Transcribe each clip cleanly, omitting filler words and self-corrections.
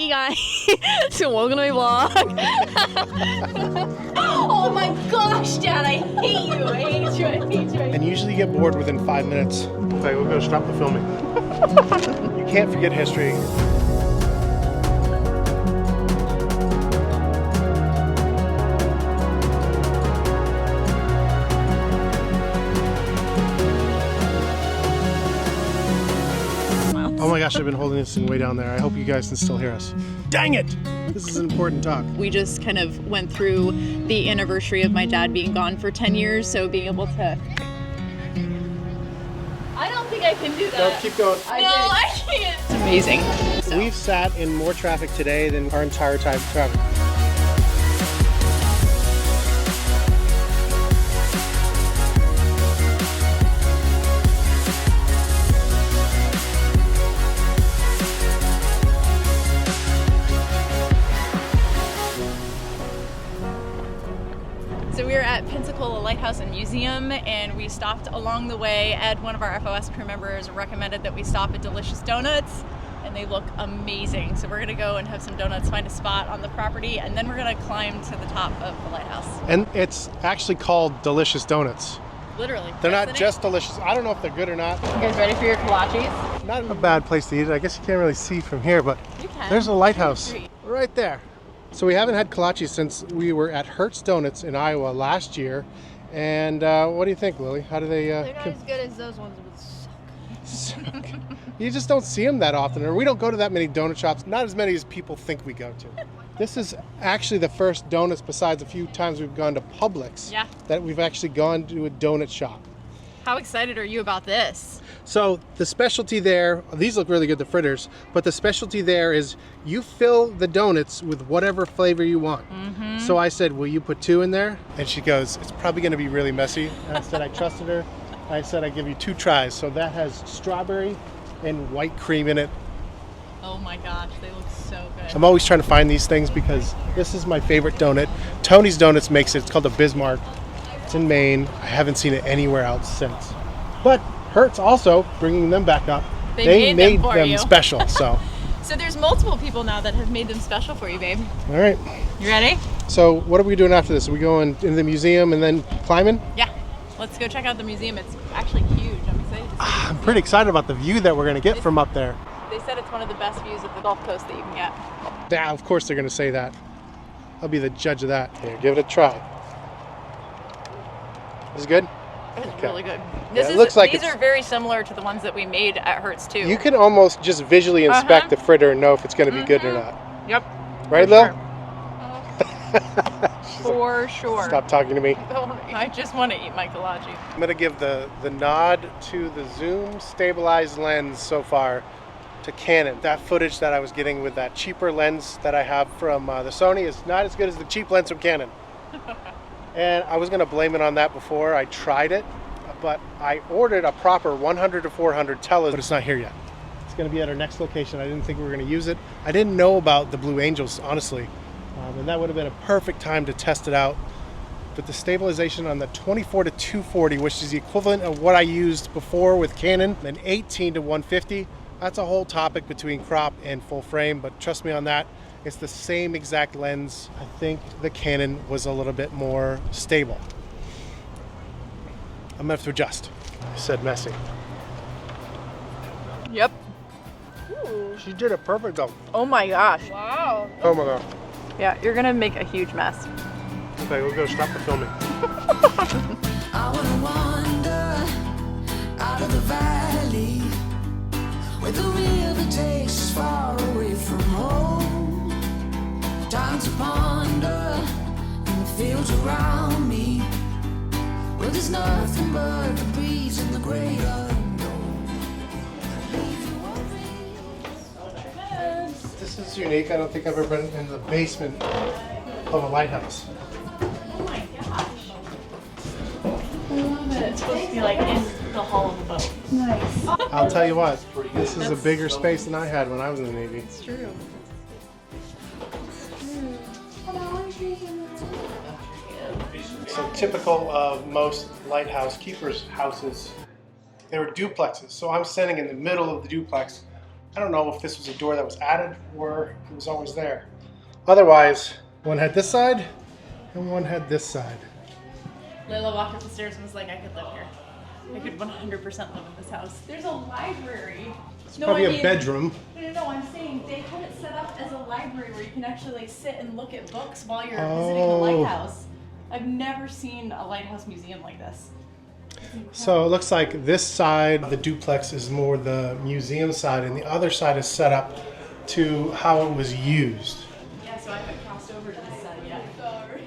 Hey guys, so welcome to my vlog. Oh my gosh, Dad, I hate you. I hate you. I hate you. And usually you get bored within 5 minutes. Okay, we're gonna stop the filming. You can't forget history. Oh my gosh, I've been holding this thing way down there. I hope you guys can still hear us. Dang it! This is an important talk. We just kind of went through the anniversary of my dad being gone for 10 years, so being able to... I don't think I can do that. No, keep going. I can't. It's amazing. So. We've sat in more traffic today than our entire time traveling. So we were at Pensacola Lighthouse and Museum, and we stopped along the way. Ed, one of our FOS crew members, recommended that we stop at Delicious Donuts, and they look amazing. So we're gonna go and have some donuts, find a spot on the property, and then we're gonna climb to the top of the lighthouse. And it's actually called Delicious Donuts. Literally. They're not just delicious. I don't know if they're good or not. You guys ready for your kolaches? Not a bad place to eat it. I guess you can't really see from here, but You can. there's a lighthouse right there. So we haven't had kolaches since we were at Hertz Donuts in Iowa last year. And what do you think, Lily? How do they... They're not as good as those ones, but so good. So good. You just don't see them that often, or we don't go to that many donut shops. Not as many as people think we go to. This is actually the first donuts, besides a few times we've gone to Publix, that we've actually gone to a donut shop. How excited are you about this? So the specialty there, these look really good, the fritters, but the specialty there is you fill the donuts with whatever flavor you want. Mm-hmm. So I said, will you put 2 in there? And she goes, it's probably gonna be really messy. And I said I trusted her. I said I'd give you 2 tries. So that has strawberry and white cream in it. Oh my gosh, they look so good. I'm always trying to find these things because this is my favorite donut. Tony's Donuts makes it, it's called the Bismarck. It's in Maine. I haven't seen it anywhere else since. But Hertz also bringing them back up. They made them special, so. So there's multiple people now that have made them special for you, babe. All right. You ready? So what are we doing after this? Are we going into the museum and then climbing? Yeah. Let's go check out the museum. It's actually huge. I'm excited to see it. I'm pretty excited about the view that we're going to get from up there. They said it's one of the best views of the Gulf Coast that you can get. Yeah, of course they're going to say that. I'll be the judge of that. Here, give it a try. Is it good? It's really good. It looks like these are very similar to the ones that we made at Hertz too. You can almost just visually inspect the fritter and know if it's going to be good or not. Yep. Right, Lil? For sure. Stop talking to me. I just want to eat my kolache. I'm going to give the nod to the zoom stabilized lens so far to Canon. That footage that I was getting with that cheaper lens that I have from the Sony is not as good as the cheap lens from Canon. And I was going to blame it on that before I tried it, but I ordered a proper 100 to 400 tele, but it's not here yet. It's going to be at our next location. I didn't think we were going to use it. I didn't know about the Blue Angels, honestly, and that would have been a perfect time to test it out. But the stabilization on the 24 to 240, which is the equivalent of what I used before with Canon, an 18 to 150, that's a whole topic between crop and full frame, but trust me on that. It's the same exact lens. I think the Canon was a little bit more stable. I'm gonna have to adjust. I said messy. Yep. Ooh. She did it perfect though. Oh my gosh. Wow. Oh my god. Yeah, you're gonna make a huge mess. Okay, we're gonna stop the filming. I wanna wander out of the valley where the river takes us far away from home. Time to ponder in the fields around me where there's nothing but the breeze and the great unknown. This is unique. I don't think I've ever been in the basement of a lighthouse. Oh my gosh. I love it. It's supposed to be like in the hull of the boat. Nice. I'll tell you what, this is a bigger space than I had when I was in the Navy. It's true. So typical of most lighthouse keepers' houses, they were duplexes. So I'm standing in the middle of the duplex, I don't know if this was a door that was added or it was always there. Otherwise, one had this side and one had this side. Layla walked up the stairs and was like, I could live here. I could 100% live in this house. There's a library. It's probably a bedroom. No, I'm saying they have it set up as a library where you can actually like sit and look at books while you're visiting the lighthouse. I've never seen a lighthouse museum like this. So it looks like this side of the duplex is more the museum side and the other side is set up to how it was used. Yeah, so I haven't crossed over to this side yet. Sorry.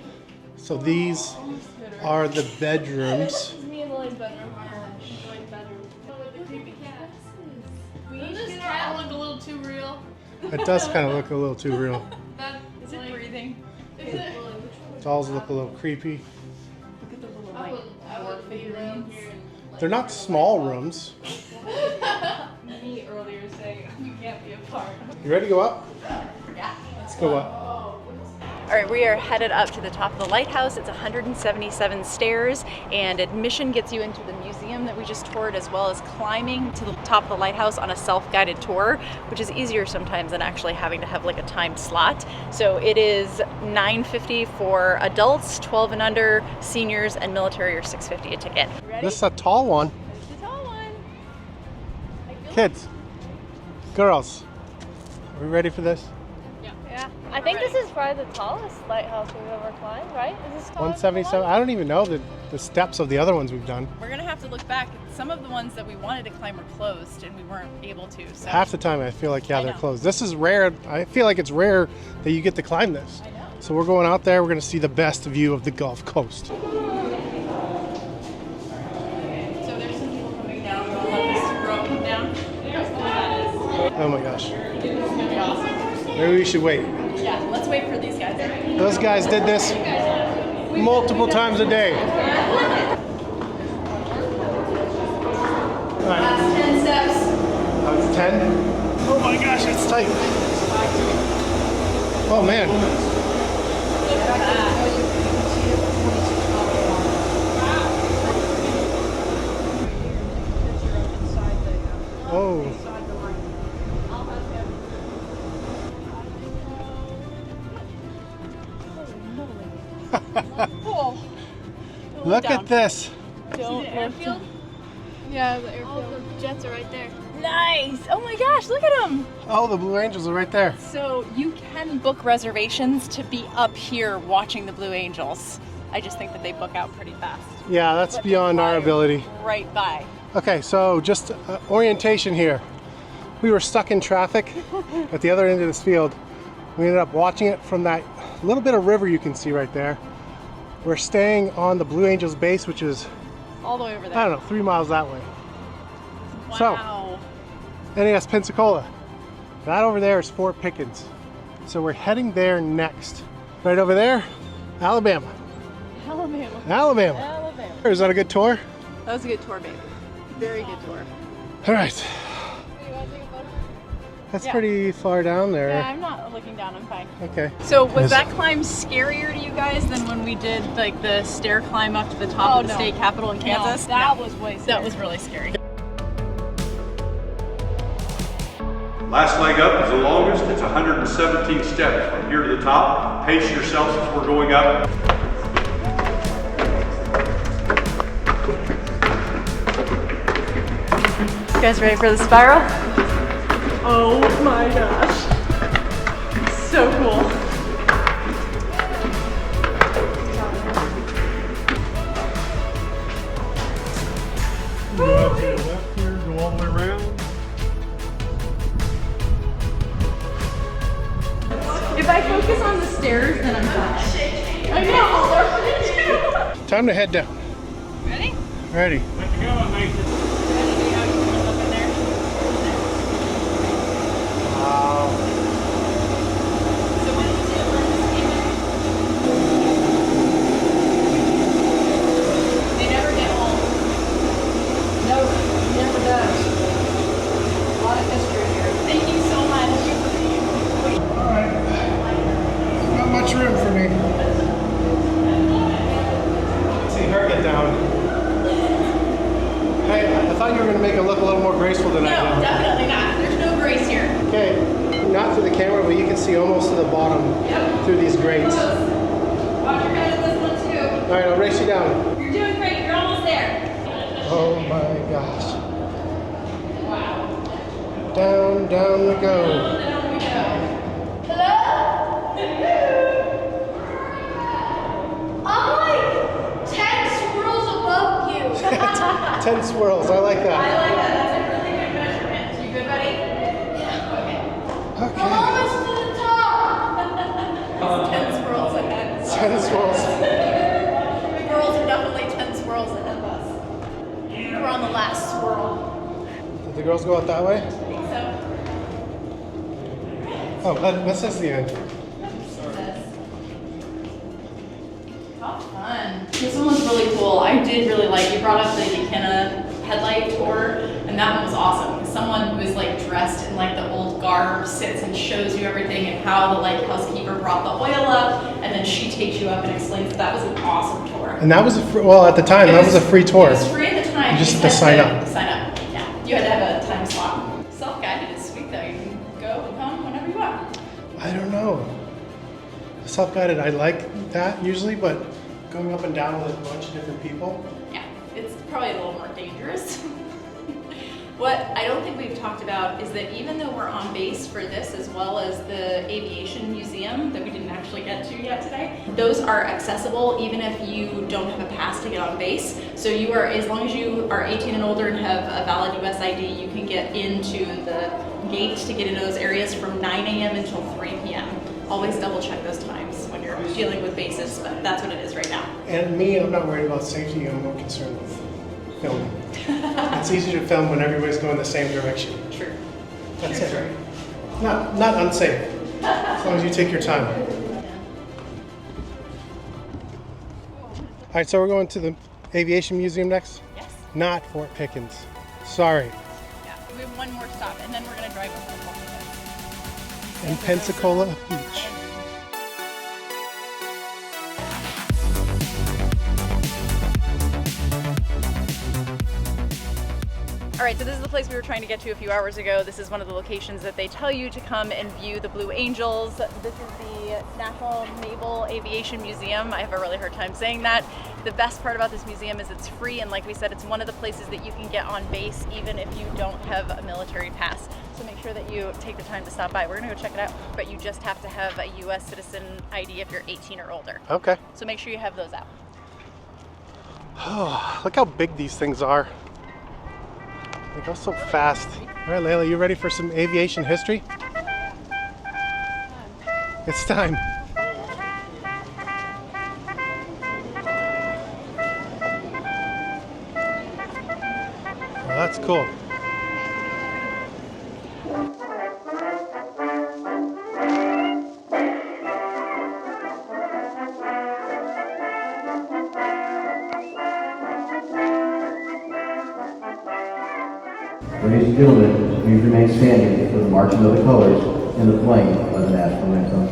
So these are the bedrooms. This is me and Lily's bedroom. Lily's bedroom. With the creepy cats. Doesn't this cat look a little too real? It does kind of look a little too real. Is it breathing? Is it? Dolls look a little creepy. Look at the little like figurines. They're not small rooms. Me earlier saying we can't be apart. You ready to go up? Yeah. Let's go up. All right, we are headed up to the top of the lighthouse. It's 177 stairs, and admission gets you into the museum that we just toured, as well as climbing to the top of the lighthouse on a self-guided tour, which is easier sometimes than actually having to have like a timed slot. So it is $9.50 for adults, 12 and under, seniors, and military are $6.50 a ticket. Ready? This is a tall one. This is the tall one. Kids, girls, are we ready for this? Yeah. I think this is probably the tallest lighthouse we've ever climbed, right? Is this taller than 177. I don't even know the steps of the other ones we've done. We're gonna have to look back. Some of the ones that we wanted to climb were closed, and we weren't able to. So. Half the time I feel like, yeah, I they're know. closed. This is rare. I feel like it's rare that you get to climb this. I know. So we're going out there. We're going to see the best view of the Gulf Coast. So there's some people coming down. We'll let this girl come down. Here's what that is. Oh my gosh. This is gonna be awesome. Maybe we should wait. Yeah, let's wait for these guys. Those guys did this multiple times a day. All right. Last 10 steps. Oh, it's 10? Oh my gosh, it's tight. Oh man. Look at that. Oh. Look at this. Don't the airfield? Yeah, the airfield. Oh, the jets are right there. Nice. Oh my gosh, look at them. Oh, the Blue Angels are right there. So you can book reservations to be up here watching the Blue Angels. I just think that they book out pretty fast. Yeah, that's But they beyond our fly ability. Right by. Okay, so just orientation here. We were stuck in traffic at the other end of this field. We ended up watching it from that little bit of river you can see right there. We're staying on the Blue Angels base, which is, All the way over there. I don't know, 3 miles that way. Wow. NAS Pensacola. That over there is Fort Pickens. So we're heading there next. Right over there, Alabama. Alabama. Alabama. Alabama. Is that a good tour? That was a good tour, babe. Very good tour. All right. That's Yeah. pretty far down there. Yeah, I'm not looking down. I'm fine. Okay. So was Yes. that climb scarier to you guys than when we did like the stair climb up to the top Oh, of the no. state capitol in Kansas? No, that was way scary. That was really scary. Last leg up is the longest. It's 117 steps from here to the top. Pace yourselves as we're going up. You guys ready for the spiral? Oh my gosh. So cool. Go up to the left here, go all the way around. If I focus on the stairs, then I'm fine. I know. Time to head down. Ready? Ready. Let's go, Nathan. They never get old. No, never does. A lot of history here. Thank you so much. All right. Not much room for me. Let's see her get down. Hey, I thought you were going to make it look a little more graceful than I No, did. definitely not. There's no grace here. see almost to the bottom through these grates. Watch your head in this one too. All right, I'll race you down. You're doing great. You're almost there. Oh my gosh. Wow. Down, down we go. Down we go. Hello? I'm like 10 swirls above you. 10 swirls, I like I that. like that. That's a really good measurement. You good, buddy? Yeah. Okay. I'm Okay. almost to the top. It's 10 swirls ahead. 10 swirls. The girls are definitely 10 swirls ahead of us. We're on the last swirl. Did the girls go out that way? I think so. Oh, what says the end? How fun. This one was really cool. I did really like, you brought up the Yakina headlight tour, and that one was awesome. Someone who is like dressed in like the old garb sits and shows you everything and how the lighthouse keeper brought the oil up, and then she takes you up and explains that was an awesome tour. And that was a well, at the time, that was a free tour. It was free at the time. You just had had to sign up. Sign up, yeah. You had to have a time slot. Self-guided is sweet though. You can go and come whenever you want. I don't know. Self-guided, I like that usually, but going up and down with a bunch of different people. Yeah, it's probably a little more dangerous. What I don't think we've talked about is that even though we're on base for this as well as the Aviation Museum that we didn't actually get to yet today, those are accessible even if you don't have a pass to get on base. So you are, as long as you are 18 and older and have a valid US ID, you can get into the gate to get into those areas from 9 a.m. until 3 p.m. Always double check those times when you're dealing with bases, but that's what it is right now. And me, I'm not worried about safety, I'm more concerned with filming. It's easy to film when everybody's going the same direction. True. That's True, it. true. Not unsafe, as long as you take your time. All right, so we're going to the Aviation Museum next? Yes. Not Fort Pickens. Sorry. Yeah, we have one more stop, and then we're gonna drive over to Fort Pickens. And Pensacola Beach. All right, so this is the place we were trying to get to a few hours ago. This is one of the locations that they tell you to come and view the Blue Angels. This is the Naval Aviation Museum. I have a really hard time saying that. The best part about this museum is it's free, and like we said, it's one of the places that you can get on base even if you don't have a military pass. So make sure that you take the time to stop by. We're gonna go check it out, but you just have to have a US citizen ID if you're 18 or older. Okay. So make sure you have those out. Oh, look how big these things are. They go so fast. All right, Layla, you ready for some aviation history? It's time. Well, that's cool. Ladies and gentlemen, please remain standing for the marching of the colors and the playing of the national anthem.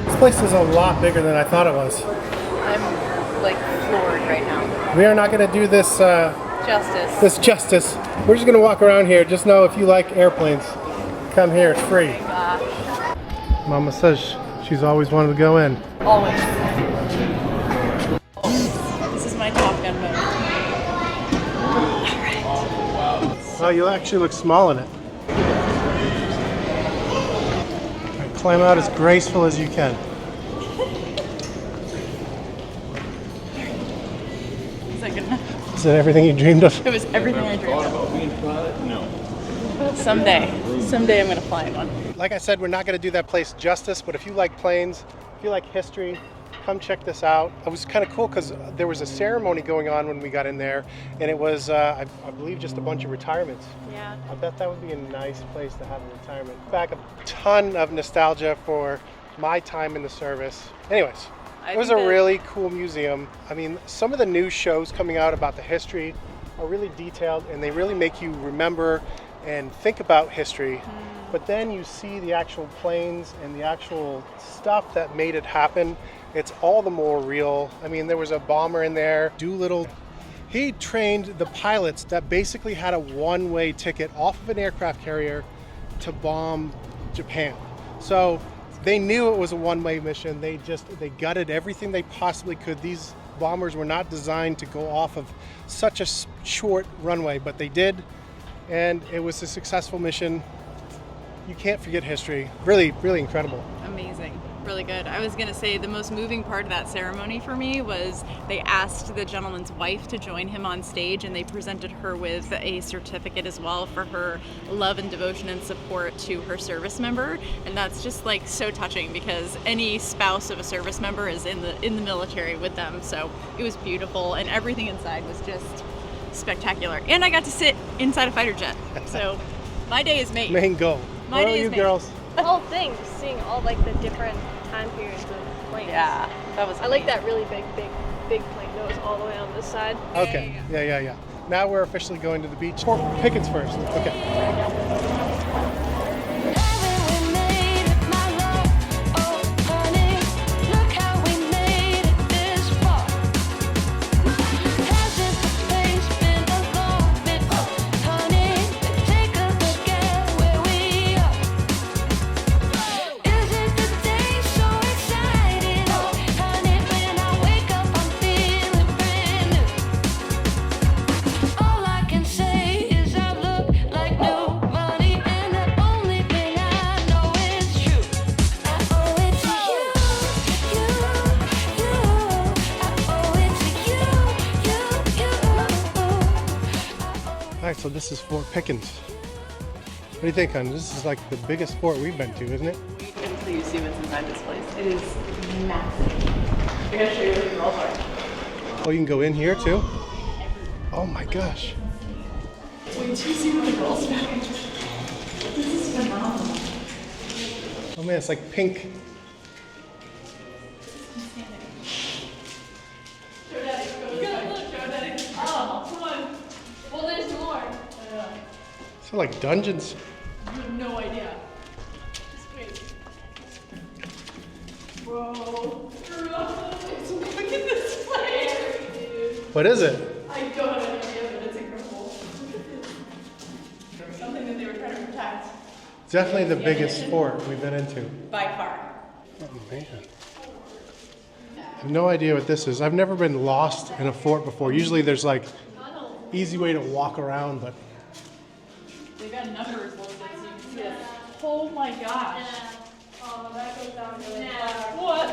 This place is a lot bigger than I thought it was. I'm like floored right now. We are not going to do this Justice. We're just going to walk around here. Just know if you like airplanes, come here. It's free. Gosh. Mama says She's always wanted to go in. Always. This is my Top Gun mode. Oh, you actually look small in it. All right, climb out as graceful as you can. Is that good enough? Is that everything you dreamed of? It was everything I dreamed of. Someday I'm gonna fly in one. Like I said, we're not going to do that place justice, but if you like planes, if you like history, come check this out. It was kind of cool because there was a ceremony going on when we got in there, and it was, I believe, just a bunch of retirements. Yeah. I bet that would be a nice place to have a retirement. Back a ton of nostalgia for my time in the service. Anyways, it was a really cool museum. I mean, some of the new shows coming out about the history are really detailed, and they really make you remember and think about history. But then you see the actual planes and the actual stuff that made it happen. It's all the more real. I mean, there was a bomber in there, Doolittle. He trained the pilots that basically had a one-way ticket off of an aircraft carrier to bomb Japan. So they knew it was a one-way mission. They gutted everything they possibly could. These bombers were not designed to go off of such a short runway, but they did. And it was a successful mission. You can't forget history. Really, really incredible. Amazing. Really good. I was gonna say the most moving part of that ceremony for me was they asked the gentleman's wife to join him on stage, and they presented her with a certificate as well for her love and devotion and support to her service member. And that's just like so touching because any spouse of a service member is in the military with them. So it was beautiful, and everything inside was just spectacular. And I got to sit inside a fighter jet. So my day is made. Main goal. My What day are is you made. girls? The whole thing, just seeing all like the different time periods of planes. Yeah, that was I like amazing. that really big plane that was all the way on this side. Okay. Yeah. Now we're officially going to the beach. Fort Pickens first. Okay. All right, so this is Fort Pickens. What do you think, hon? This is like the biggest fort we've been to, isn't it? Wait until you see what's inside this place. It is massive. I'm gonna show you where the girls are. Oh, you can go in here too? Oh my gosh. Wait till you see where the girls are. This is phenomenal. Oh man, it's like pink. Show Daddy. Show Daddy. Oh, come on. Well, there's more. So like dungeons. You have no idea. Just wait. Whoa. Look at this place. What is it? I don't have any idea, but it's incredible. Something that they were trying to protect. Definitely the biggest fort we've been into. By far. Oh man. I have no idea what this is. I've never been lost in a fort before. Usually there's like easy way to walk around, but They've got numbers listed so you can see it. Oh my gosh. Oh, that goes down really What?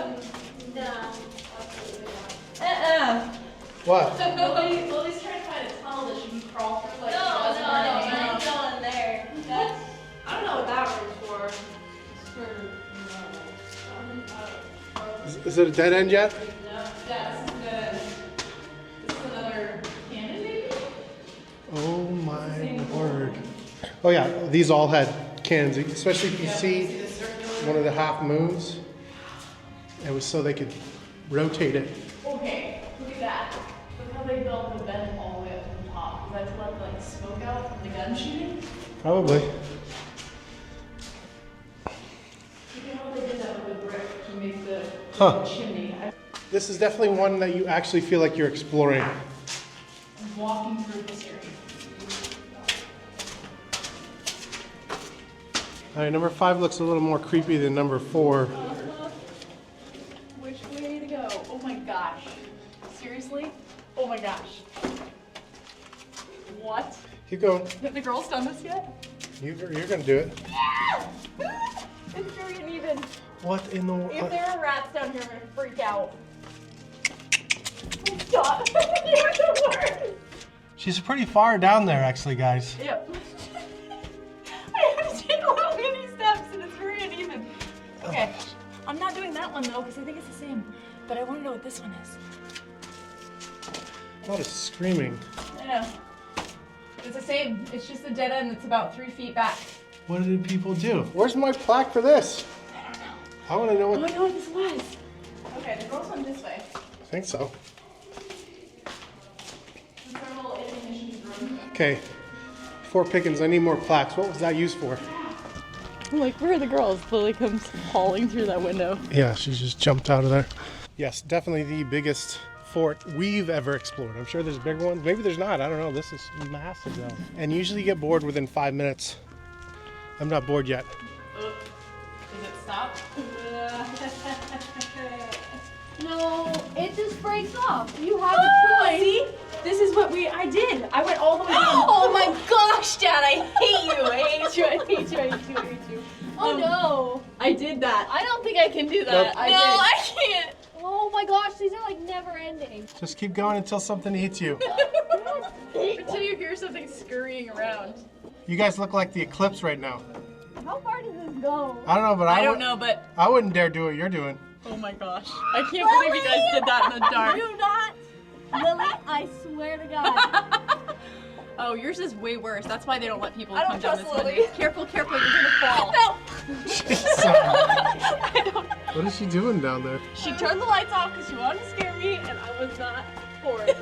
what? Lily's trying to find a tunnel that she can crawl through like No, she does in mine's going there. That's, I don't know what that one's for. It's for, Is it a dead end yet? yeah, this is another cannon maybe? Oh my word. Oh yeah, these all had cannons, especially if you see one of the half moons. It was so they could rotate it. Okay, look at that. Look how they built the vent all the way up to the top. Is that to let like smoke out from the gun shooting? Probably. Look at how they did that with the brick to make the chimney. This is definitely one that you actually feel like you're exploring. I'm walking through history. All right, number 5 looks a little more creepy than number 4. to go. Oh my gosh. Seriously? Oh my gosh. What? Keep going. Have the girls done this yet? You're gonna do it. It's very uneven. What in the If world? there are rats down here, I'm gonna freak out. Stop. You're the worst. She's pretty far down there, actually, guys. Yep. I have to take little mini steps and it's very uneven. Okay. I'm not doing that one though because I think it's the same. But I want to know what this one is. A lot of screaming. I know. It's the same. It's just a dead end that's about 3 feet back. What did people do? Where's my plaque for this? I don't know. I want to know I what. want to know what this was. Okay, the girls went this way. I think so. This is our little ammunition room. Okay. Fort Pickens, I need more plaques. What was that used for? I'm like, where are the girls? Lily comes hauling through that window. Yeah, she just jumped out of there. Yes, definitely the biggest fort we've ever explored. I'm sure there's bigger ones. Maybe there's not. I don't know. This is massive though. And usually you get bored within 5 minutes. I'm not bored yet. Does it stop? No, it just breaks off. You have a choice. See? This is what I did. I went all the way down. Oh my gosh, Dad, I hate you. I hate you. I hate you. I hate you. I hate you. Oh no. I did that. I don't think I can do that. Nope. I can't. Oh my gosh, these are like never ending. Just keep going until something eats you. Until you hear something scurrying around. You guys look like the eclipse right now. How far does this go? I don't know, but I don't know, but I wouldn't dare do what you're doing. oh my gosh. I can't believe you guys did that in the dark. Do not. Lily, I swear to God. Oh, yours is way worse. That's why they don't let people I don't come down trust this one. Lily. Careful, careful, you're gonna fall. No. What is she doing down there? She turned the lights off because she wanted to scare me, and I was not for it.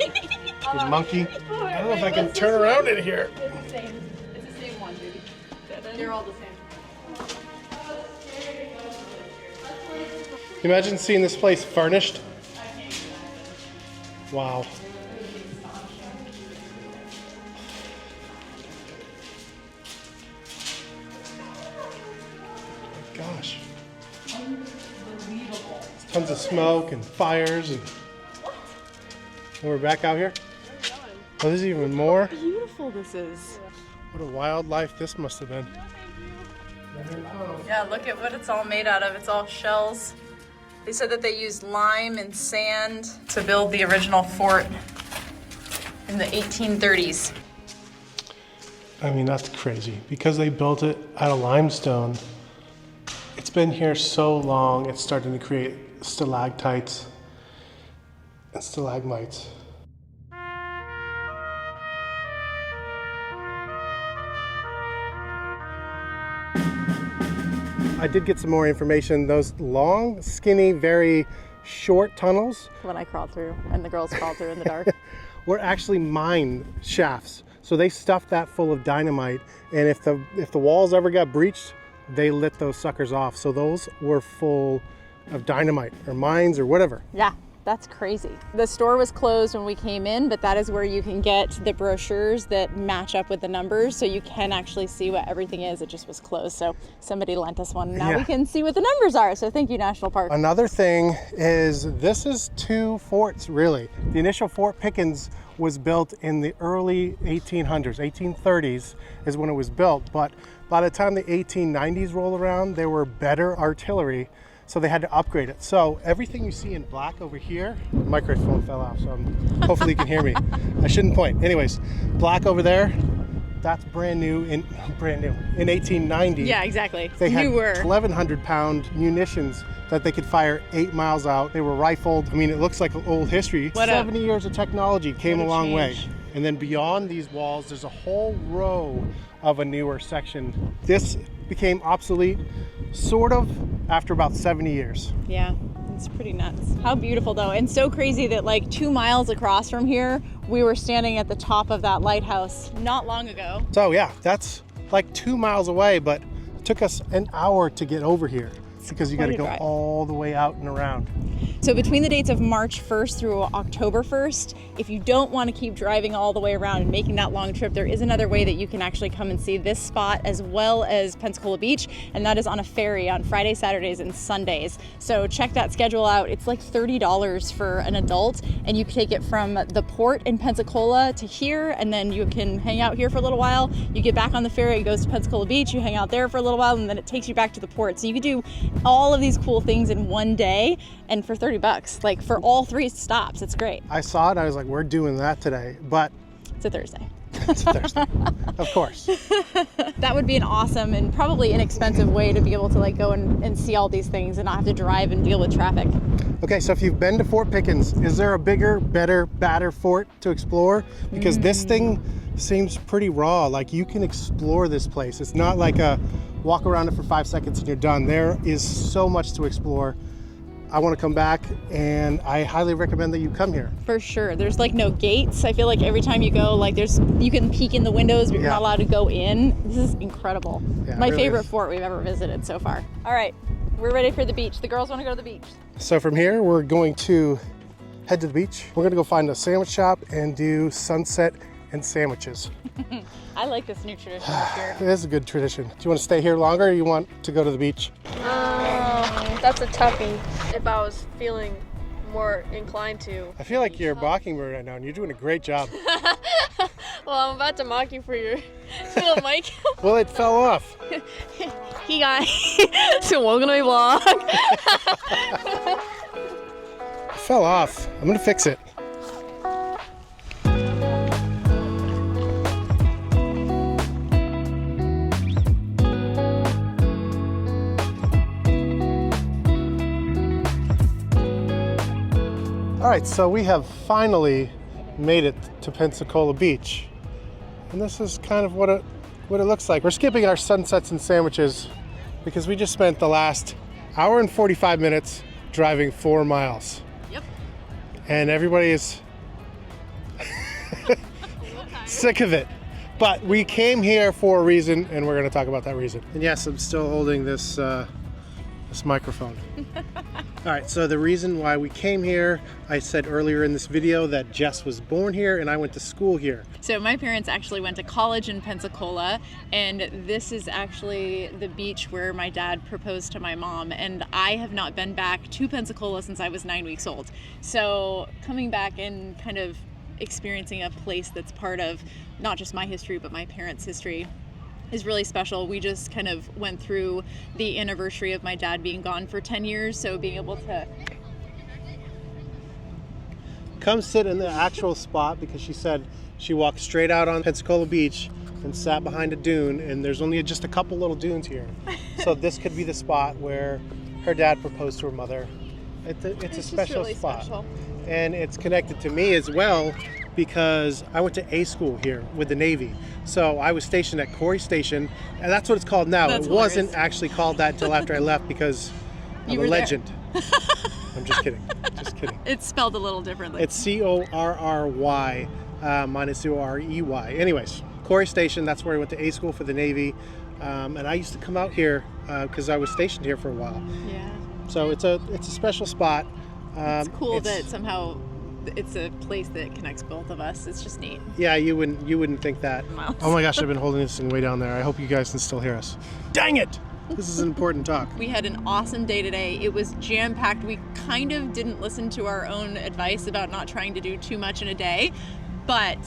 You monkey. I don't know if I can turn around in here. It's the same. It's the same one, dude. They're all the same. Can you imagine seeing this place furnished? Wow. Gosh. Tons of smoke and fires and we're back out here. Oh, there's even more. Beautiful this is. What a wildlife this must have been. Yeah, look at what it's all made out of. It's all shells. They said that they used lime and sand to build the original fort in the 1830s. I mean, that's crazy because they built it out of limestone. It's been here so long, it's starting to create stalactites and stalagmites. I did get some more information. Those long, skinny, very short tunnels When I crawled through, and the girls crawled through in the dark. were actually mine shafts. So they stuffed that full of dynamite, and if the walls ever got breached, they lit those suckers off. So those were full of dynamite or mines or whatever. Yeah, that's crazy. The store was closed when we came in, but that is where you can get the brochures that match up with the numbers, so you can actually see what everything is. It just was closed, so somebody lent us one. Now Yeah. we can see what the numbers are, so thank you, National Park. Another thing is this is two forts really. The initial Fort Pickens was built in the early 1800s, 1830s is when it was built, but by the time the 1890s roll around, there were better artillery, so they had to upgrade it. So everything you see in black over here, the microphone fell off, so hopefully you can hear me. I shouldn't point. Anyways, black over there, that's brand new in 1890. Yeah, exactly. They had Newer. 1,100-pound munitions that they could fire 8 miles out. They were rifled. I mean, it looks like old history. What a- 70 years of technology came a what a long way. change. And then beyond these walls, there's a whole row of a newer section. This became obsolete, sort of, after about 70 years. Yeah, it's pretty nuts. How beautiful though, and so crazy that like 2 miles across from here, we were standing at the top of that lighthouse not long ago. So yeah, that's like 2 miles away, but it took us an hour to get over here because you got to Quite a go drive. all the way out and around. So between the dates of March 1st through October 1st, if you don't want to keep driving all the way around and making that long trip, there is another way that you can actually come and see this spot as well as Pensacola Beach, and that is on a ferry on Fridays, Saturdays, and Sundays. So check that schedule out. It's like $30 for an adult, and you can take it from the port in Pensacola to here, and then you can hang out here for a little while. You get back on the ferry, it goes to Pensacola Beach, you hang out there for a little while, and then it takes you back to the port. So you can do all of these cool things in one day, and for $30, like for all 3 stops. It's great. I saw it, I was like, we're doing that today, but It's a Thursday. it's Thursday, of course. That would be an awesome and probably inexpensive way to be able to like go and see all these things and not have to drive and deal with traffic. Okay, so if you've been to Fort Pickens, is there a bigger, better, badder fort to explore? Because this thing seems pretty raw. Like you can explore this place. It's not like a walk around it for 5 seconds and you're done. There is so much to explore. I want to come back, and I highly recommend that you come here. For sure. There's like no gates. I feel like every time you go, like you can peek in the windows, but you're not allowed to go in. This is incredible. Yeah, My it really favorite is. fort we've ever visited so far. All right, we're ready for the beach. The girls want to go to the beach. So from here, we're going to head to the beach. We're going to go find a sandwich shop and do sunset and sandwiches. I like this new tradition this year. It is a good tradition. Do you want to stay here longer, or you want to go to the beach? That's a toughie. If I was feeling more inclined to. I feel like you're a mockingbird right now, and you're doing a great job. Well, I'm about to mock you for your little mic. Well, it fell off. Hey guys, so welcome to my vlog. It fell off. I'm going to fix it. All right, so we have finally made it to Pensacola Beach. And this is kind of what it looks like. We're skipping our sunsets and sandwiches because we just spent the last hour and 45 minutes driving 4 miles. Yep. And everybody is sick of it. But we came here for a reason, and we're going to talk about that reason. And yes, I'm still holding this microphone. All right, so the reason why we came here, I said earlier in this video that Jess was born here and I went to school here. So my parents actually went to college in Pensacola, and this is actually the beach where my dad proposed to my mom, and I have not been back to Pensacola since I was 9 weeks old. So coming back and kind of experiencing a place that's part of not just my history but my parents' history is really special. We just kind of went through the anniversary of my dad being gone for 10 years, so being able to Come sit in the actual spot, because she said she walked straight out on Pensacola Beach and sat behind a dune, and there's only just a couple little dunes here. So this could be the spot where her dad proposed to her mother. It's a special really spot. special. And it's connected to me as well, because I went to A school here with the Navy. So I was stationed at Corey Station, and that's what it's called now. That's it wasn't hilarious. actually called that until after I left, because You I'm a were there. legend. I'm just kidding. Just kidding. It's spelled a little differently. It's Corry minus Orey. Anyways, Corey Station, that's where I went to A school for the Navy. And I used to come out here because I was stationed here for a while. Yeah. So it's a special spot. It's cool that somehow it's a place that connects both of us. It's just neat. Yeah, you wouldn't think that. Miles. Oh my gosh, I've been holding this thing way down there. I hope you guys can still hear us. Dang it! This is an important talk. We had an awesome day today. It was jam-packed. We kind of didn't listen to our own advice about not trying to do too much in a day, but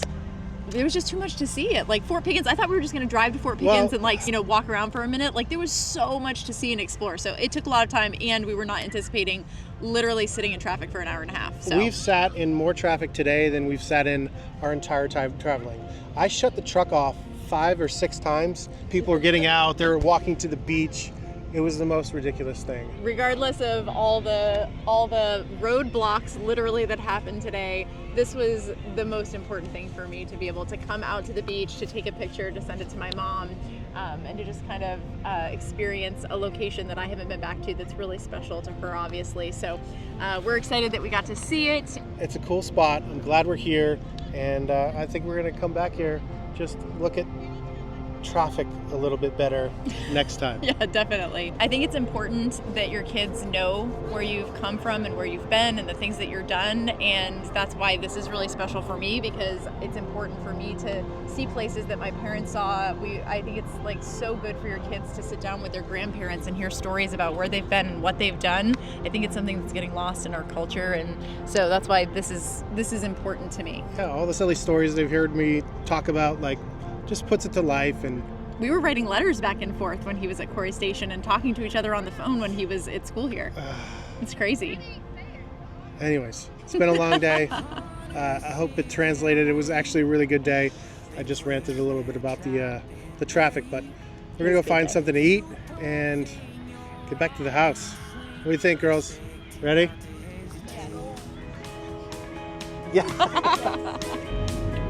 there was just too much to see it. Like Fort Pickens, I thought we were just going to drive to Fort Pickens and walk around for a minute. Like there was so much to see and explore. So it took a lot of time, and we were not anticipating literally sitting in traffic for an hour and a half. So We've sat in more traffic today than we've sat in our entire time traveling. I shut the truck off 5 or 6 times. People were getting out, they were walking to the beach. It was the most ridiculous thing. regardless of all the roadblocks literally that happened today, this was the most important thing for me, to be able to come out to the beach, to take a picture, to send it to my mom, and to just kind of experience a location that I haven't been back to that's really special to her, obviously. So we're excited that we got to see it. It's a cool spot. I'm glad we're here, and I think we're gonna come back here, just look at traffic a little bit better next time. Yeah, definitely. I think it's important that your kids know where you've come from and where you've been and the things that you're done, and that's why this is really special for me, because it's important for me to see places that my parents saw. I think it's like so good for your kids to sit down with their grandparents and hear stories about where they've been and what they've done. I think it's something that's getting lost in our culture, and so that's why this is important to me. Yeah, all the silly stories they've heard me talk about, like, just puts it to life. And we were writing letters back and forth when he was at Corey Station and talking to each other on the phone when he was at school here. It's crazy. Anyways, it's been a long day. I hope it translated. It was actually a really good day. I just ranted a little bit about the traffic, but we're gonna go find something to eat and get back to the house. What do you think, girls? Ready? Yeah.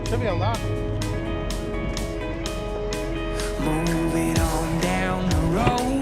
Should be unlocked. Moving on down the road.